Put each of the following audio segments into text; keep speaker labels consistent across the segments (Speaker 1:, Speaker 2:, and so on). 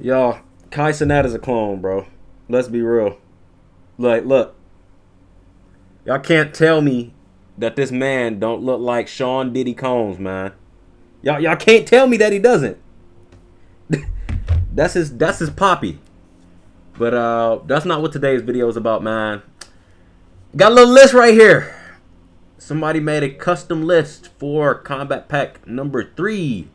Speaker 1: Y'all, Kai Cenat is a clone, bro. Let's be real. Like, look, y'all can't tell me that this man don't look like Sean Diddy Combs, man. Y'all can't tell me that he doesn't. That's his poppy. But that's not what today's video is about, man. Got a little list right here. Somebody made a custom list for Combat Pack number 3,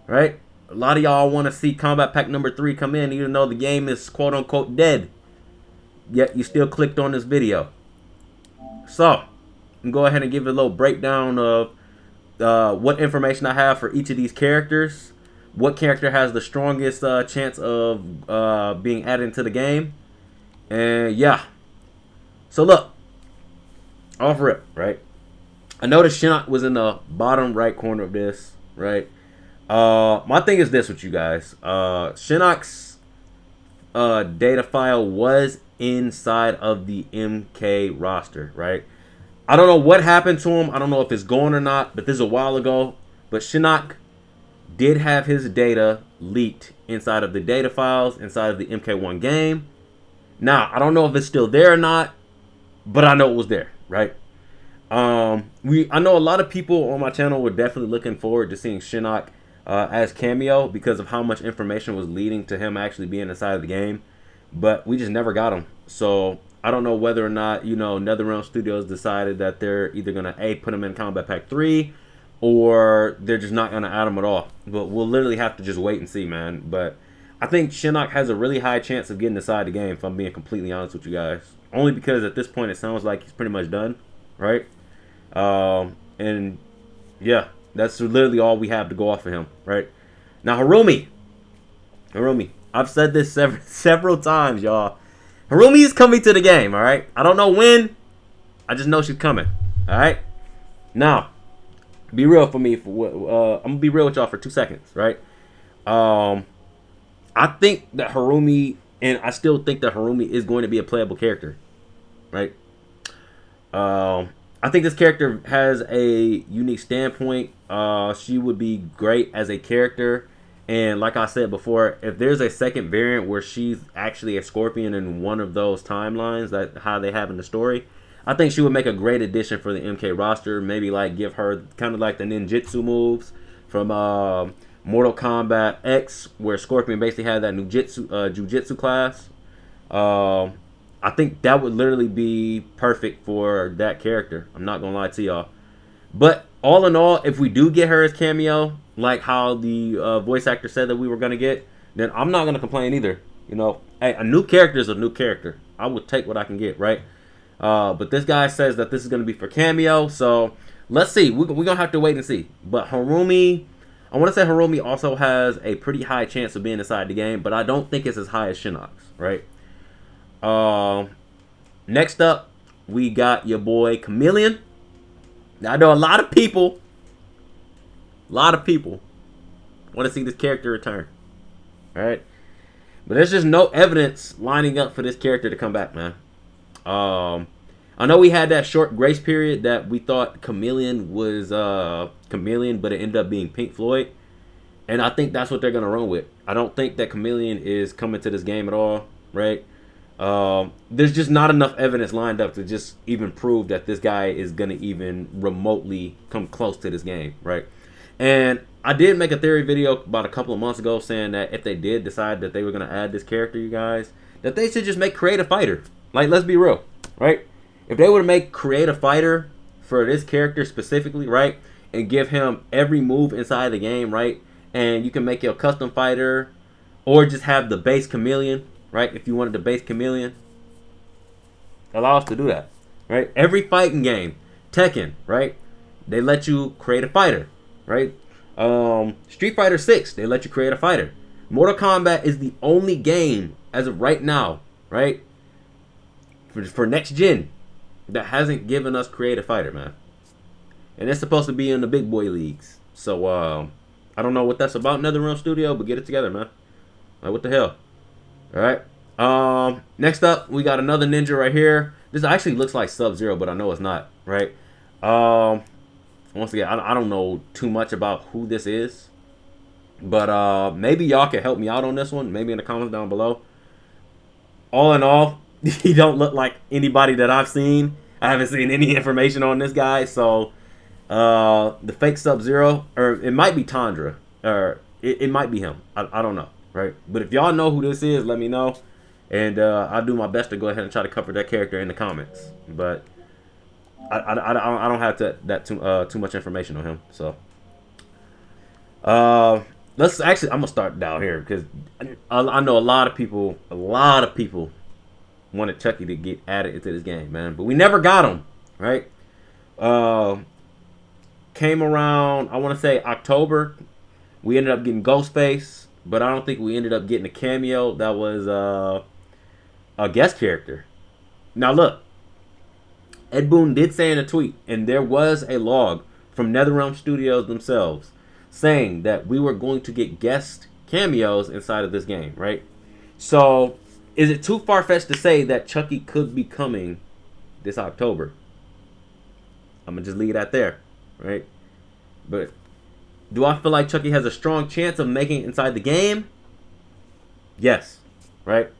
Speaker 1: right? A lot of y'all want to see Combat Pack number 3 come in, even though the game is quote unquote dead. Yet you still clicked on this video. So, I'm go ahead and give it a little breakdown of what information I have for each of these characters. What character has the strongest chance of being added into the game. And yeah. So look, off rip, right? I noticed Shinnok was in the bottom right corner of this, right? My thing is this with you guys. Shinnok's data file was inside of the MK roster, right? I don't know what happened to him. I don't know if it's gone or not, but this is a while ago. But Shinnok did have his data leaked inside of the data files, inside of the MK1 game. Now, I don't know if it's still there or not, but I know it was there, right? I know a lot of people on my channel were definitely looking forward to seeing Shinnok as cameo because of how much information was leading to him actually being inside of the game, but we just never got him. So I don't know whether or not NetherRealm Studios decided that they're either gonna put him in Combat Pack 3 or they're just not gonna add him at all. But we'll literally have to just wait and see, man. But I think Shinnok has a really high chance of getting inside the game, if I'm being completely honest with you guys. Only because at this point it sounds like he's pretty much done, right? And yeah, that's literally all we have to go off of him, right? Now Harumi, I've said this several times, y'all. Harumi is coming to the game, all right? I don't know when, I just know she's coming, all right? Now, be real for me. I'm gonna be real with y'all for 2 seconds, right? I think that Harumi, and I still think that Harumi is going to be a playable character, right? I think this character has a unique standpoint. She would be great as a character. And like I said before, if there's a second variant where she's actually a Scorpion in one of those timelines that how they have in the story, I think she would make a great addition for the MK roster. Maybe like give her kind of like the ninjutsu moves from Mortal Kombat X, where Scorpion basically had that jujitsu class. I think that would literally be perfect for that character. I'm not gonna lie to y'all. But all in all, if we do get her as cameo, like how the voice actor said that we were gonna get, then I'm not gonna complain either. Hey, a new character is a new character. I would take what I can get, right? But this guy says that this is gonna be for cameo, so let's see. We're gonna have to wait and see. But Harumi, I want to say Harumi also has a pretty high chance of being inside the game, but I don't think it's as high as Shinnok's, right? Next up, we got your boy Chameleon. Now, I know a lot of people want to see this character return. All right, but there's just no evidence lining up for this character to come back, man. I know we had that short grace period that we thought Chameleon was Chameleon, but it ended up being Pink Floyd, and I think that's what they're gonna run with. I don't think that Chameleon is coming to this game at all, right? There's just not enough evidence lined up to just even prove that this guy is gonna even remotely come close to this game, right? And I did make a theory video about a couple of months ago saying that if they did decide that they were gonna add this character, you guys, that they should just make Create a Fighter. Like, let's be real, right? If they were to make Create a Fighter for this character specifically, right, and give him every move inside the game, right, and you can make your custom fighter, or just have the base Chameleon, right? If you wanted the base Chameleon, allow us to do that, right? Every fighting game, Tekken, right? They let you create a fighter, right? Street Fighter 6, they let you create a fighter. Mortal Kombat is the only game as of right now, right? For next gen, that hasn't given us create a fighter, man. And it's supposed to be in the big boy leagues. So I don't know what that's about, NetherRealm Studio, but get it together, man. Like, what the hell? All right. Next up, we got another ninja right here. This actually looks like Sub-Zero, but I know it's not, right? Once again, I don't know too much about who this is, But maybe y'all can help me out on this one. Maybe in the comments down below. All in all, he don't look like anybody that I've seen. I haven't seen any information on this guy. So the fake Sub-Zero, or it might be Tundra, or it might be him. I don't know, right? But if y'all know who this is, let me know. And I'll do my best to go ahead and try to cover that character in the comments. But I don't have too much information on him. So let's actually, I'm gonna start down here because I know a lot of people wanted Chucky to get added into this game, man. But we never got him, right? Came around, I want to say October. We ended up getting Ghostface, but I don't think we ended up getting a cameo that was a guest character. Now look, Ed Boon did say in a tweet, and there was a log from NetherRealm Studios themselves saying that we were going to get guest cameos inside of this game, right? So, is it too far-fetched to say that Chucky could be coming this October? I'm going to just leave that there, right? But do I feel like Chucky has a strong chance of making it inside the game? Yes, right?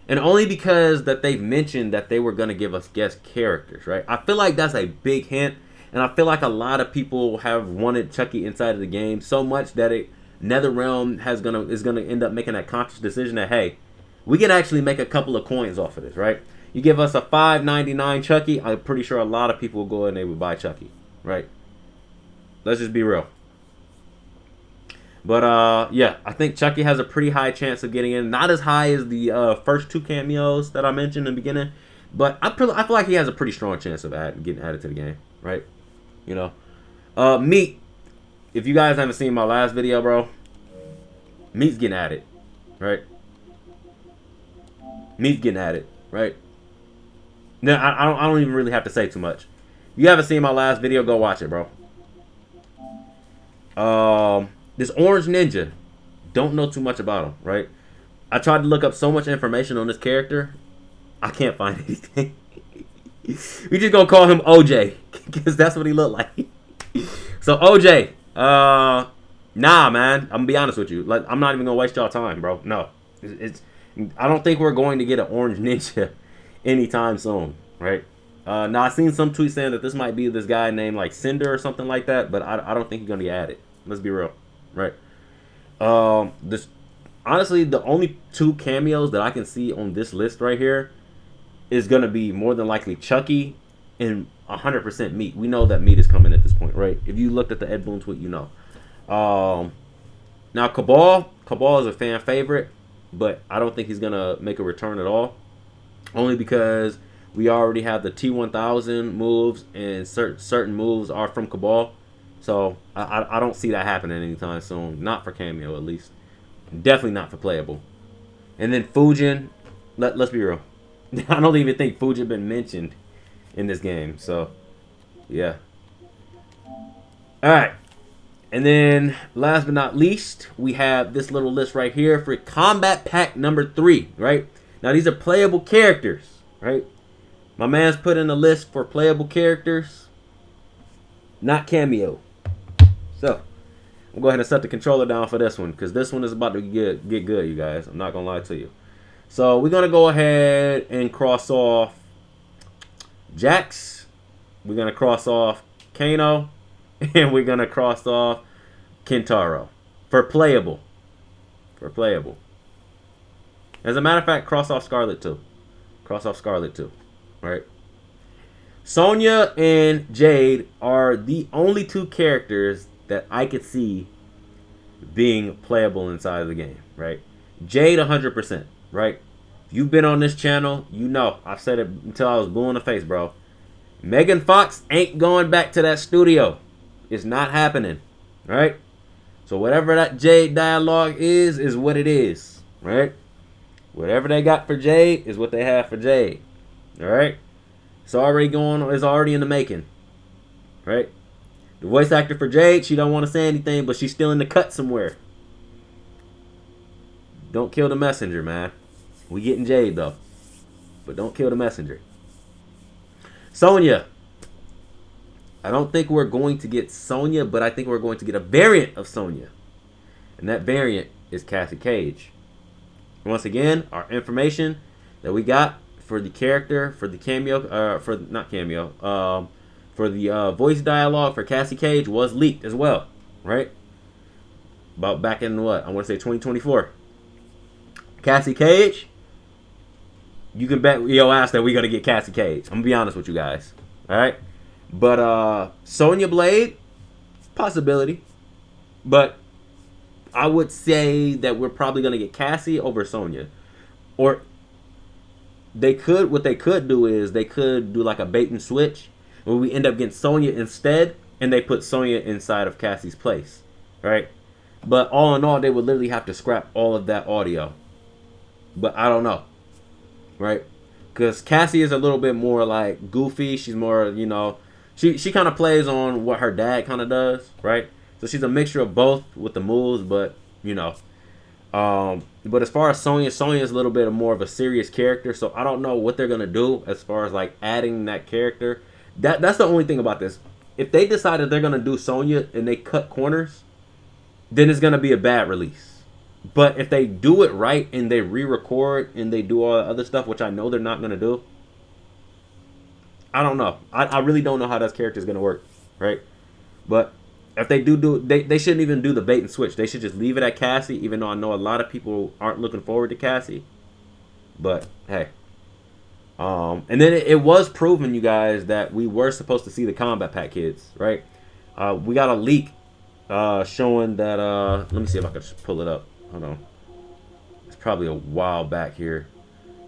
Speaker 1: And only because that they've mentioned that they were going to give us guest characters, right? I feel like that's a big hint. And I feel like a lot of people have wanted Chucky inside of the game so much that NetherRealm is gonna end up making that conscious decision that, hey, we can actually make a couple of coins off of this, right? You give us a $5.99 Chucky, I'm pretty sure a lot of people will go and they would buy Chucky, right? Let's just be real. But yeah, I think Chucky has a pretty high chance of getting in. Not as high as the first two cameos that I mentioned in the beginning, but I feel like he has a pretty strong chance of getting added to the game, right? You know, Meat. If you guys haven't seen my last video, bro, Meat's getting at it, right? Meat's getting at it, right? No, I don't even really have to say too much. If you haven't seen my last video, go watch it, bro. This Orange Ninja, don't know too much about him, right? I tried to look up so much information on this character, I can't find anything. We just gonna call him OJ because that's what he looked like. So OJ, nah, man. I'm gonna be honest with you. Like, I'm not even gonna waste y'all time, bro. No, I don't think we're going to get an Orange Ninja anytime soon, right? Now I seen some tweets saying that this might be this guy named like Cinder or something like that, but I don't think he's gonna be added. Let's be real, right? This honestly, the only two cameos that I can see on this list right here is going to be more than likely Chucky and 100% Meat. We know that Meat is coming at this point, right? If you looked at the Ed Boon tweet, you know. Now, Cabal is a fan favorite, but I don't think he's going to make a return at all. Only because we already have the T1000 moves, and certain moves are from Cabal. So, I don't see that happening anytime soon. Not for cameo, at least. Definitely not for playable. And then Fujin, let's be real. I don't even think Fujin been mentioned in this game. So, yeah. Alright. And then, last but not least, we have this little list right here for Combat Pack number 3, right? Now, these are playable characters, right? My man's put in a list for playable characters, not cameo. So, I'm going to go ahead and set the controller down for this one, because this one is about to get good, you guys. I'm not going to lie to you. So, we're going to go ahead and cross off Jax. We're going to cross off Kano. And we're going to cross off Kentaro. For playable. For playable. As a matter of fact, cross off Scarlet too. Cross off Scarlet too. Right? Sonya and Jade are the only two characters that I could see being playable inside of the game. Right? Jade 100%. Right? If you've been on this channel, you know. I've said it until I was blue in the face, bro. Megan Fox ain't going back to that studio. It's not happening. Right? So whatever that Jade dialogue is what it is. Right? Whatever they got for Jade is what they have for Jade. Alright? It's already going on. It's already in the making. Right? The voice actor for Jade, she don't want to say anything, but she's still in the cut somewhere. Don't kill the messenger, man. We getting Jade, though. But don't kill the messenger. Sonya. I don't think we're going to get Sonya, but I think we're going to get a variant of Sonya. and that variant is Cassie Cage. Once again, our information that we got for the character, for the cameo, for not cameo, for the voice dialogue for Cassie Cage was leaked as well, right? About back in what? I want to say 2024. Cassie Cage, you can bet your ass that we're going to get Cassie Cage. I'm going to be honest with you guys, all right? But Sonya Blade, possibility. But I would say that we're probably going to get Cassie over Sonya. Or what they could do is they could do like a bait and switch where we end up getting Sonya instead and they put Sonya inside of Cassie's place, right? But all in all, they would literally have to scrap all of that audio. But I don't know, right? Because Cassie is a little bit more like goofy. She's more, you know, she kind of plays on what her dad kind of does, right? So she's a mixture of both with the moves, but, you know. But as far as Sonya is a little bit more of a serious character. So I don't know what they're going to do as far as like adding that character. That's the only thing about this. If they decided they're going to do Sonya and they cut corners, then it's going to be a bad release. But if they do it right and they re-record and they do all the other stuff, which I know they're not going to do, I don't know. I really don't know how that character is going to work, right? But if they they shouldn't even do the bait and switch. They should just leave it at Cassie, even though I know a lot of people aren't looking forward to Cassie. But, hey. And then it was proven, you guys, that we were supposed to see the Combat Pack kids, right? We got a leak showing that, let me see if I can just pull it up. Hold on. It's probably a while back here.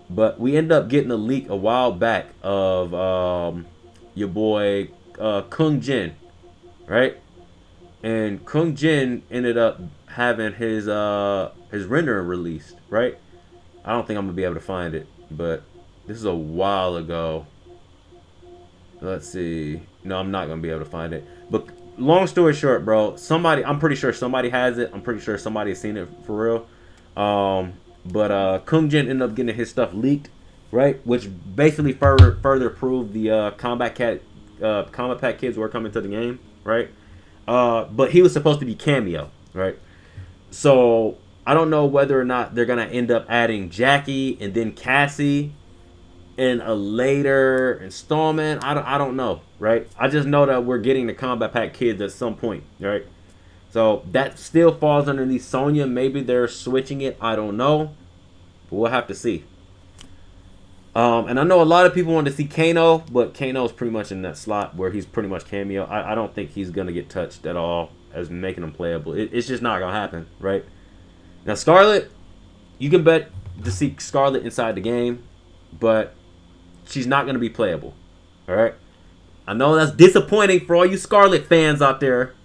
Speaker 1: But we ended up getting a leak a while back of your boy Kung Jin, right? And Kung Jin ended up having his rendering released, right? I don't think I'm gonna be able to find it, but this is a while ago. Let's see. No, I'm not gonna be able to find it. But long story short, bro, I'm pretty sure somebody has it. I'm pretty sure somebody has seen it for real. But Kung Jin ended up getting his stuff leaked, right? Which basically further proved the Combat Pack kids were coming to the game, right? But he was supposed to be cameo, right? So I don't know whether or not they're gonna end up adding Jackie and then Cassie in a later installment. I don't know, right? I just know that we're getting the Combat Pack kids at some point, right? So that still falls underneath Sonya. Maybe they're switching it. I don't know, but we'll have to see. And I know a lot of people want to see Kano, but Kano's pretty much in that slot where he's pretty much cameo. I don't think he's going to get touched at all as making him playable. It's just not going to happen, right? Now, Scarlet, you can bet to see Scarlet inside the game, but she's not going to be playable, all right? I know that's disappointing for all you Scarlet fans out there,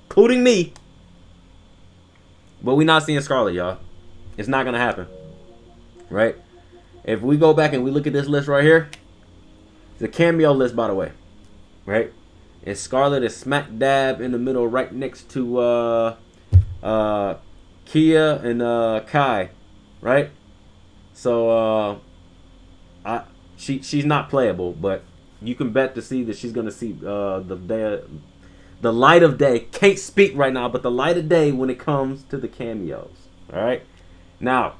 Speaker 1: including me, but we're not seeing Scarlet, y'all. It's not going to happen, right? If we go back and we look at this list right here, it's a cameo list, by the way, right? And Scarlet is smack dab in the middle, right next to Kia and Kai, right? So she's not playable, but you can bet to see that she's gonna see the light of day. Can't speak right now, but the light of day when it comes to the cameos. All right. Now,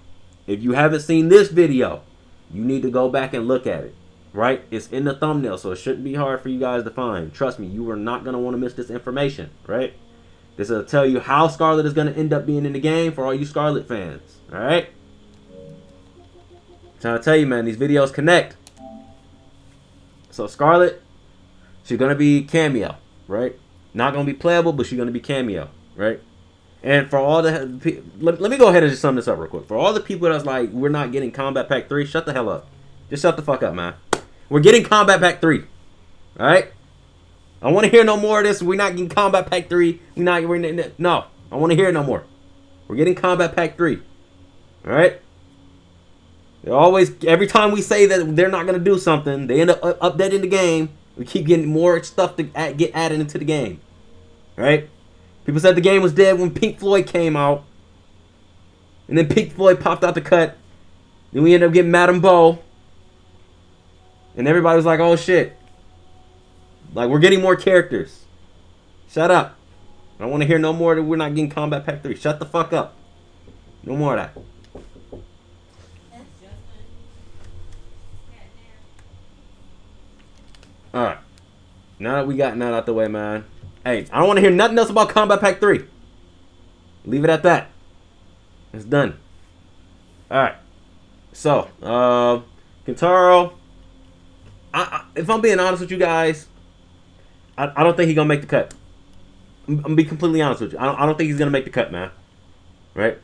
Speaker 1: if you haven't seen this video, you need to go back and look at it, right? It's in the thumbnail, so it shouldn't be hard for you guys to find. Trust me, you are not going to want to miss this information, right? This will tell you how Scarlet is going to end up being in the game for all you Scarlet fans, all right? I'm trying to tell you, man, these videos connect. So Scarlet, she's going to be cameo, right? Not going to be playable, but she's going to be cameo, right? And for all the... Let me go ahead and just sum this up real quick. For all the people that's like, we're not getting Combat Pack 3, shut the hell up. Just shut the fuck up, man. We're getting Combat Pack 3. Alright? I want to hear no more of this. We're not getting Combat Pack 3. No. I want to hear no more. We're getting Combat Pack 3. Alright? Every time we say that they're not going to do something, they end up updating the game. We keep getting more stuff to get added into the game. Alright? People said the game was dead when Pink Floyd came out. And then Pink Floyd popped out the cut. Then we ended up getting Madame Bo. And everybody was like, oh shit. Like, we're getting more characters. Shut up. I don't want to hear no more that we're not getting Combat Pack 3. Shut the fuck up. No more of that. Alright. Now that we got that out the way, man. Hey, I don't want to hear nothing else about Combat Pack 3. Leave it at that. It's done. Alright. So, Kentaro. If I'm being honest with you guys, I don't think he's going to make the cut. I'm going to be completely honest with you. I don't think he's going to make the cut, man. Right?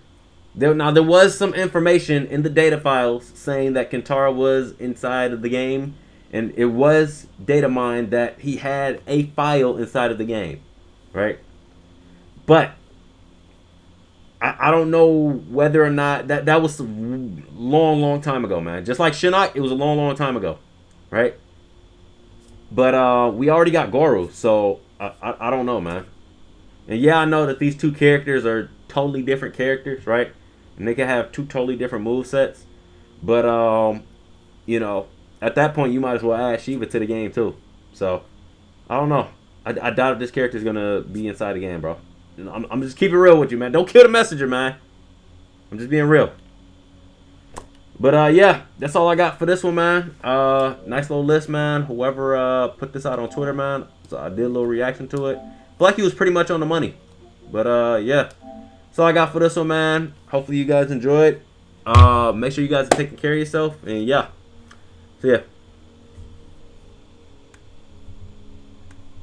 Speaker 1: There was some information in the data files saying that Kentaro was inside of the game. And it was data mined that he had a file inside of the game. Right? But I don't know whether or not that was a long time ago, man. Just like Shinnok, it was a long time ago. Right? But we already got Goru, so I don't know, man. And yeah, I know that these two characters are totally different characters, right? And they can have two totally different movesets. But you know, at that point you might as well add Shiva to the game too. So I don't know. I doubt if this character is gonna be inside the game, bro. I'm just keeping it real with you, man. Don't kill the messenger, man. I'm just being real. But yeah, that's all I got for this one, man. Nice little list, man. Whoever put this out on Twitter, man. So I did a little reaction to it. Feel like he was pretty much on the money. But yeah. That's all I got for this one, man. Hopefully you guys enjoyed. Make sure you guys are taking care of yourself. And yeah. So yeah.